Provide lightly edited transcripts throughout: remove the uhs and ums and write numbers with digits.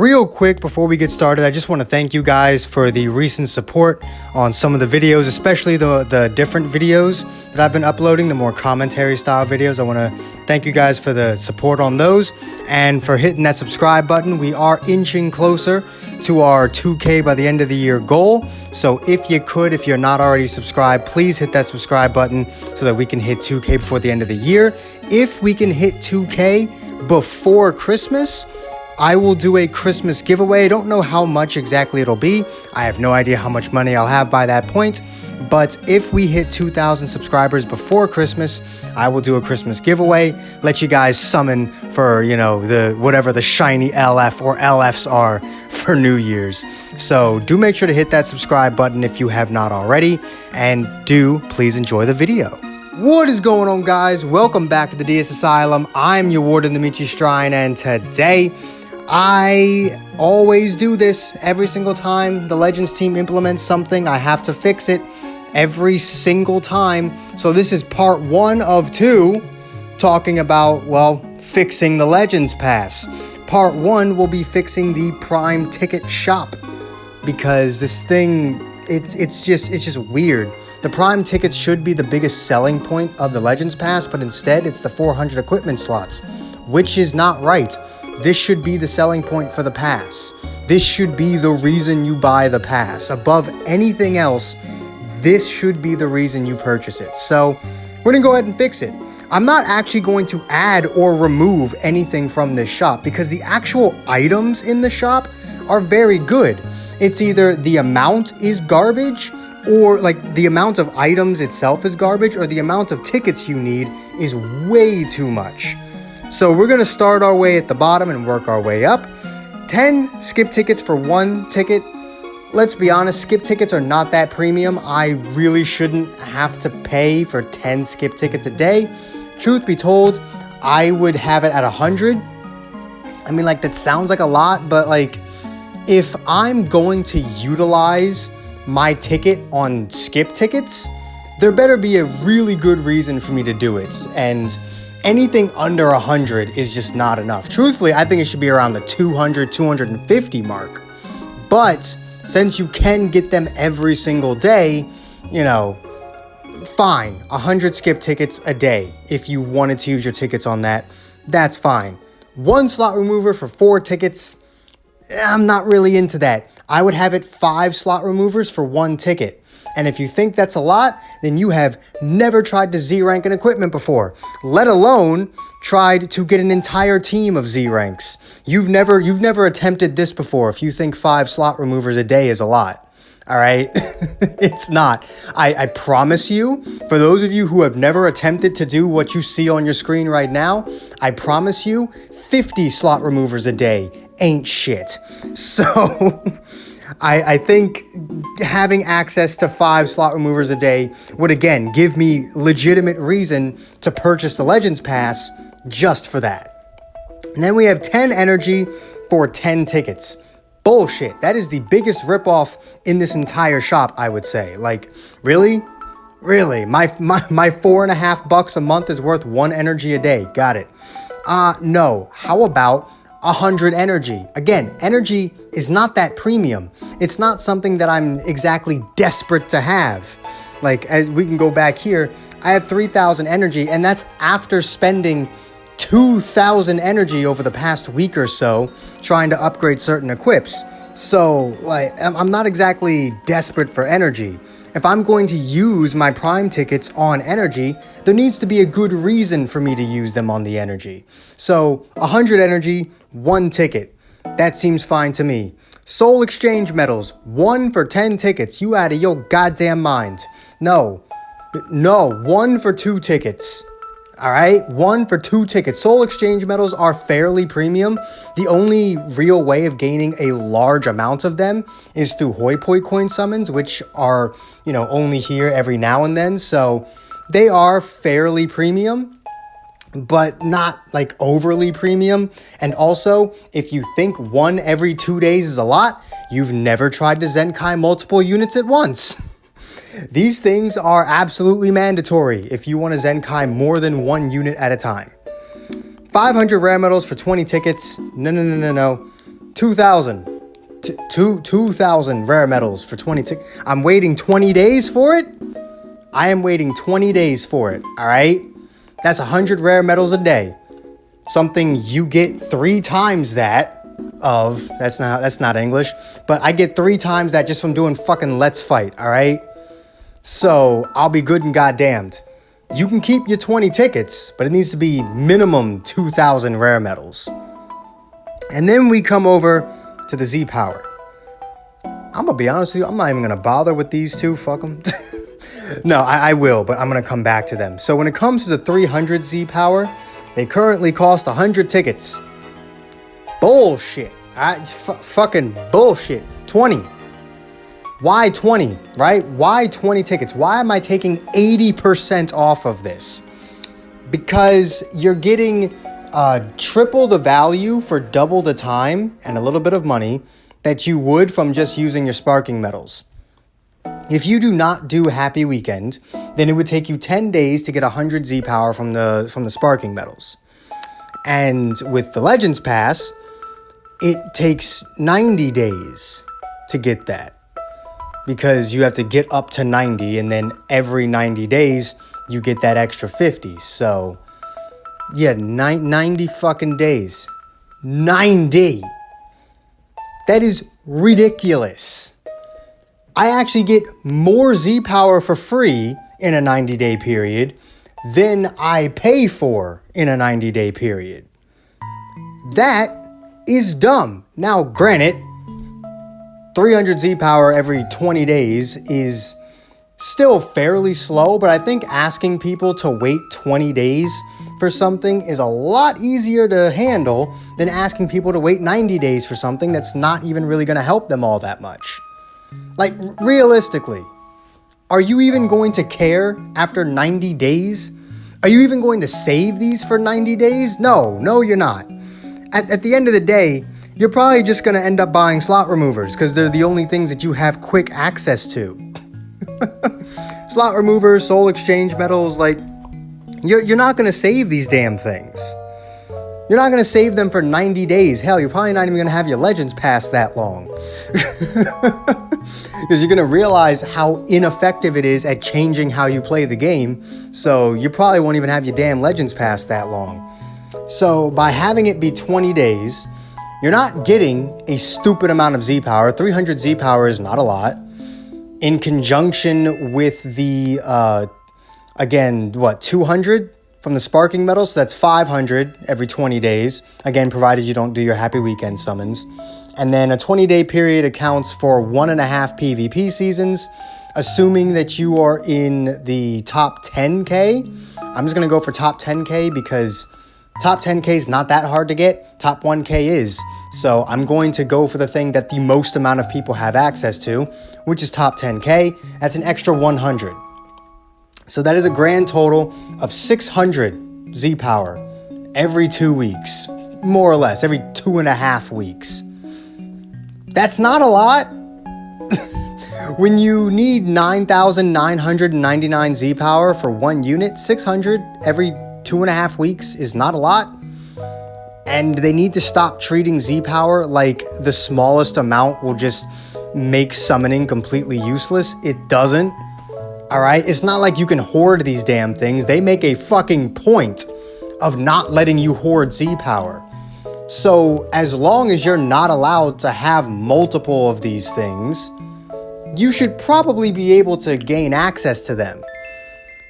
Real quick before we get started, I just want to thank you guys for the recent support on some of the videos, especially the different videos that I've been uploading, the more commentary style videos. I want to thank you guys for the support on those and for hitting that subscribe button. We are inching closer to our 2K by the end of the year goal. So if you're not already subscribed, please hit that subscribe button so that we can hit 2K before the end of the year. If we can hit 2K before Christmas, I will do a Christmas giveaway. I don't know how much exactly it'll be. I have no idea how much money I'll have by that point. But if we hit 2,000 subscribers before Christmas, I will do a Christmas giveaway. Let you guys summon for, whatever the shiny LF or LFs are for New Year's. So do make sure to hit that subscribe button if you have not already. And do please enjoy the video. What is going on, guys? Welcome back to the DS Asylum. I'm your warden, Dimitri Strine, and today I always do this every single time the Legends team implements something. I have to fix it every single time. So this is part 1 of 2 talking about, fixing the Legends Pass. Part 1 will be fixing the Prime Ticket shop because this thing, it's just weird. The Prime tickets should be the biggest selling point of the Legends Pass, but instead it's the 400 equipment slots, which is not right. This should be the selling point for the pass. This should be the reason you buy the pass. Above anything else, this should be the reason you purchase it. So we're gonna go ahead and fix it. I'm not actually going to add or remove anything from this shop because the actual items in the shop are very good. It's either the amount is garbage, or the amount of items itself is garbage, or the amount of tickets you need is way too much. So we're going to start our way at the bottom and work our way up. 10 skip tickets for 1 ticket. Let's be honest, skip tickets are not that premium. I really shouldn't have to pay for 10 skip tickets a day. Truth be told, I would have it at 100. I mean, that sounds like a lot, but if I'm going to utilize my ticket on skip tickets, there better be a really good reason for me to do it. And anything under 100 is just not enough. Truthfully, I think it should be around the 200, 250 mark. But since you can get them every single day, fine. 100 skip tickets a day. If you wanted to use your tickets on that, that's fine. 1 slot remover for 4 tickets, I'm not really into that. I would have it 5 slot removers for 1 ticket. And if you think that's a lot, then you have never tried to Z-rank an equipment before, let alone tried to get an entire team of Z-ranks. You've never attempted this before if you think 5 slot removers a day is a lot. All right? It's not. I promise you, for those of you who have never attempted to do what you see on your screen right now, I promise you 50 slot removers a day ain't shit. So I think having access to 5 slot removers a day would, again, give me legitimate reason to purchase the Legends Pass just for that. And then we have 10 energy for 10 tickets. Bullshit. That is the biggest ripoff in this entire shop, I would say. Really? Really? My $4.50 a month is worth 1 energy a day. Got it. No. How about 100 energy? Again, energy is not that premium. It's not something that I'm exactly desperate to have. As we can go back here, I have 3,000 energy, and that's after spending 2,000 energy over the past week or so trying to upgrade certain equips. So, I'm not exactly desperate for energy. If I'm going to use my Prime tickets on energy, there needs to be a good reason for me to use them on the energy. So 100 energy, 1 ticket. That seems fine to me. Soul Exchange medals, 1 for 10 tickets. You out of your goddamn mind. No, 1 for 2 tickets. All right, 1 for 2 tickets. Soul Exchange medals are fairly premium. The only real way of gaining a large amount of them is through Hoi Poi coin summons, which are, only here every now and then. So they are fairly premium, but not overly premium. And also, if you think 1 every 2 days is a lot, you've never tried to Zenkai multiple units at once. These things are absolutely mandatory if you want to Zenkai more than 1 unit at a time. 500 rare medals for 20 tickets. No. 2,000. 2,000 rare metals for 20 tickets. I'm waiting 20 days for it. I am waiting 20 days for it. All right. That's 100 rare metals a day. Something you get 3 times that of. That's not English. But I get 3 times that just from doing fucking Let's Fight. All right. So I'll be good and goddamned. You can keep your 20 tickets, but it needs to be minimum 2,000 rare metals. And then we come over to the Z Power. I'm gonna be honest with you, I'm not even gonna bother with these two, fuck them. No, I will, but I'm gonna come back to them. So when it comes to the 300 Z Power, they currently cost 100 tickets. Bullshit. Fucking bullshit. 20. Why 20, right? Why 20 tickets? Why am I taking 80% off of this? Because you're getting triple the value for double the time and a little bit of money that you would from just using your sparking metals. If you do not do Happy Weekend, then it would take you 10 days to get 100 Z Power from the sparking metals. And with the Legends Pass, it takes 90 days to get that. Because you have to get up to 90, and then every 90 days, you get that extra 50. So yeah, 90 fucking days. 90. That is ridiculous. I actually get more Z Power for free in a 90-day period than I pay for in a 90-day period. That is dumb. Now, granted, 300 Z Power every 20 days is still fairly slow, but I think asking people to wait 20 days for something is a lot easier to handle than asking people to wait 90 days for something that's not even really going to help them all that much. Like, realistically, are you even going to care after 90 days? Are you even going to save these for 90 days? No, you're not. At the end of the day, you're probably just going to end up buying slot removers because they're the only things that you have quick access to. Slot removers, soul exchange metals, like, you're not going to save these damn things. You're not going to save them for 90 days. Hell, you're probably not even going to have your Legends Pass that long. Because you're going to realize how ineffective it is at changing how you play the game. So you probably won't even have your damn Legends Pass that long. So by having it be 20 days, you're not getting a stupid amount of Z Power. 300 Z Power is not a lot. In conjunction with the, 200 from the sparking metals. So that's 500 every 20 days. Again, provided you don't do your Happy Weekend summons. And then a 20-day period accounts for 1.5 PvP seasons. Assuming that you are in the top 10K. I'm just going to go for top 10K because top 10K is not that hard to get. Top 1K is. So I'm going to go for the thing that the most amount of people have access to, which is top 10K. That's an extra 100. So that is a grand total of 600 Z Power every 2 weeks, more or less, every 2.5 weeks. That's not a lot. When you need 9,999 Z Power for 1 unit, 600 every 2.5 weeks is not a lot. And they need to stop treating Z Power like the smallest amount will just make summoning completely useless. It doesn't. Alright? It's not like you can hoard these damn things. They make a fucking point of not letting you hoard Z Power. So as long as you're not allowed to have multiple of these things, you should probably be able to gain access to them.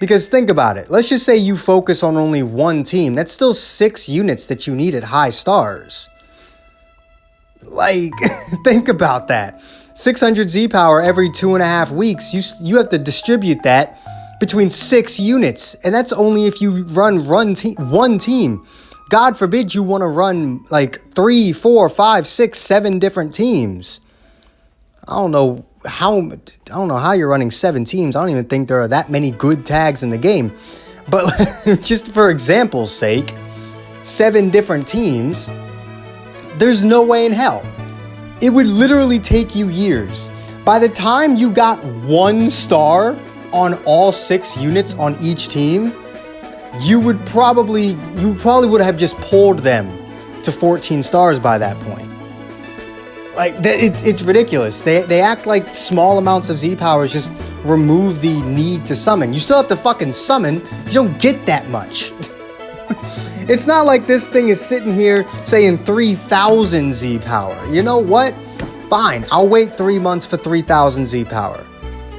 Because think about it. Let's just say you focus on only one team. That's still 6 units that you need at high stars. Like, think about that. 600 Z Power every 2.5 weeks. You have to distribute that between 6 units. And that's only if you run one team. God forbid you want to run like 3, 4, 5, 6, 7 different teams. I don't know how you're running 7 teams. I don't even think there are that many good tags in the game. But just for example's sake, 7 different teams, there's no way in hell. It would literally take you years. By the time you got 1 star on all 6 units on each team, you probably would have just pulled them to 14 stars by that point. Like, it's ridiculous. They act like small amounts of Z powers just remove the need to summon. You still have to fucking summon. You don't get that much. It's not like this thing is sitting here saying 3,000 Z power. You know what? Fine, I'll wait 3 months for 3,000 Z power.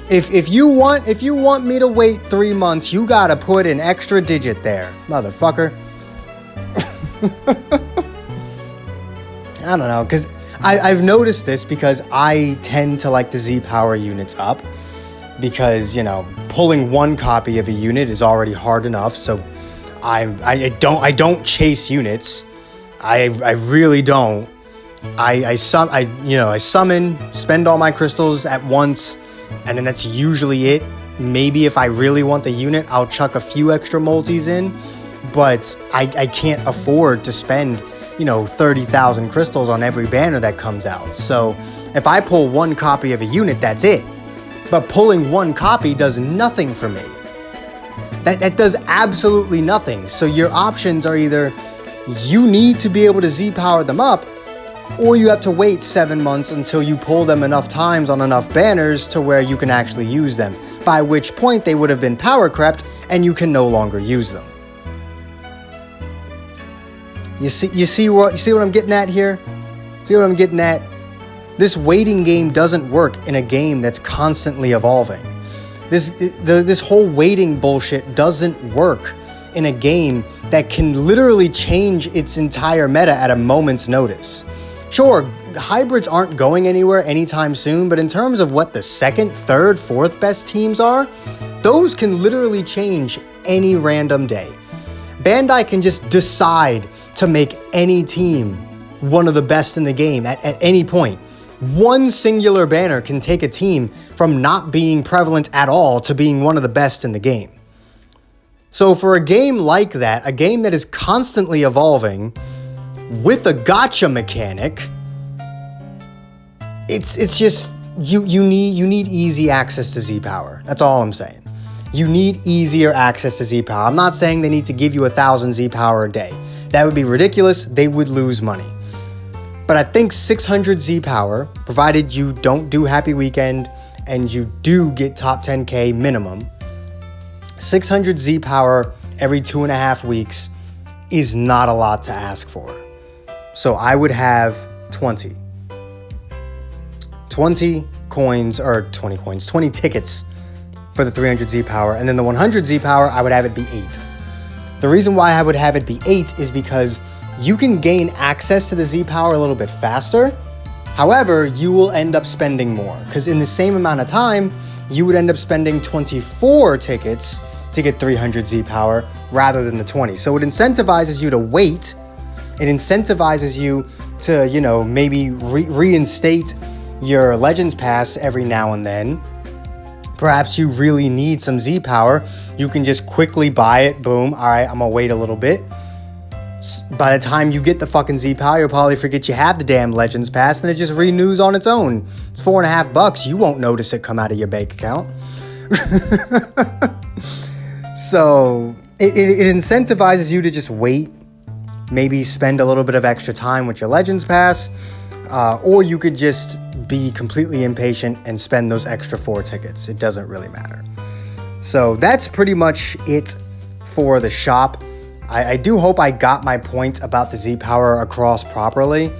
If you want me to wait 3 months, you gotta put an extra digit there, motherfucker. I don't know, because I've noticed this because I tend to like the Z power units up because, you know, pulling one copy of a unit is already hard enough, so I don't chase units. I really don't. I summon, spend all my crystals at once, and then that's usually it. Maybe if I really want the unit, I'll chuck a few extra multis in, but I can't afford to spend, 30,000 crystals on every banner that comes out. So if I pull one copy of a unit, that's it. But pulling one copy does nothing for me. That does absolutely nothing. So your options are either you need to be able to Z-power them up, or you have to wait 7 months until you pull them enough times on enough banners to where you can actually use them, by which point they would have been power crept and you can no longer use them. You see what I'm getting at here? See what I'm getting at? This waiting game doesn't work in a game that's constantly evolving. This whole waiting bullshit doesn't work in a game that can literally change its entire meta at a moment's notice. Sure, hybrids aren't going anywhere anytime soon, but in terms of what the second, third, fourth best teams are, those can literally change any random day. Bandai can just decide to make any team one of the best in the game at any point. One singular banner can take a team from not being prevalent at all to being one of the best in the game. So for a game like that, a game that is constantly evolving with a gacha mechanic, it's just you need easy access to Z power. That's all I'm saying. You need easier access to Z power. I'm not saying they need to give you 1,000 Z power a day. That would be ridiculous. They would lose money. But I think 600 Z power, provided you don't do Happy Weekend and you do get top 10k minimum, 600 Z power every 2.5 weeks is not a lot to ask for. So I would have 20 coins, or 20 coins, 20 tickets for the 300 Z power, and then the 100 Z power, I would have it be 8. The reason why I would have it be 8 is because you can gain access to the Z power a little bit faster. However, you will end up spending more, because in the same amount of time, you would end up spending 24 tickets to get 300 Z power rather than the 20. So it incentivizes you to wait. It incentivizes you to, maybe reinstate your Legends Pass every now and then. Perhaps you really need some Z power. You can just quickly buy it. Boom. All right, I'm gonna wait a little bit. By the time you get the fucking Z power, you'll probably forget you have the damn Legends Pass, and it just renews on its own. It's $4.50. You won't notice it come out of your bank account. So it incentivizes you to just wait. Maybe spend a little bit of extra time with your Legends Pass, or you could just be completely impatient and spend those extra 4 tickets. It doesn't really matter. So that's pretty much it for the shop. I do hope I got my point about the Z power across properly.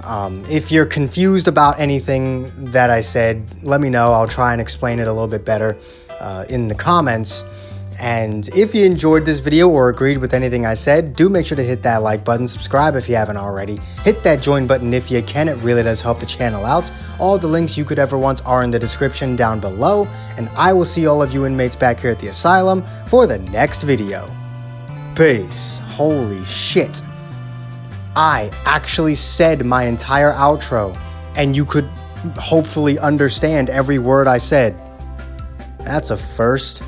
If you're confused about anything that I said, let me know. I'll try and explain it a little bit better in the comments. And if you enjoyed this video or agreed with anything I said, do make sure to hit that like button, subscribe if you haven't already, hit that join button if you can, it really does help the channel out. All the links you could ever want are in the description down below, and I will see all of you inmates back here at the asylum for the next video. Peace. Holy shit. I actually said my entire outro, and you could hopefully understand every word I said. That's a first.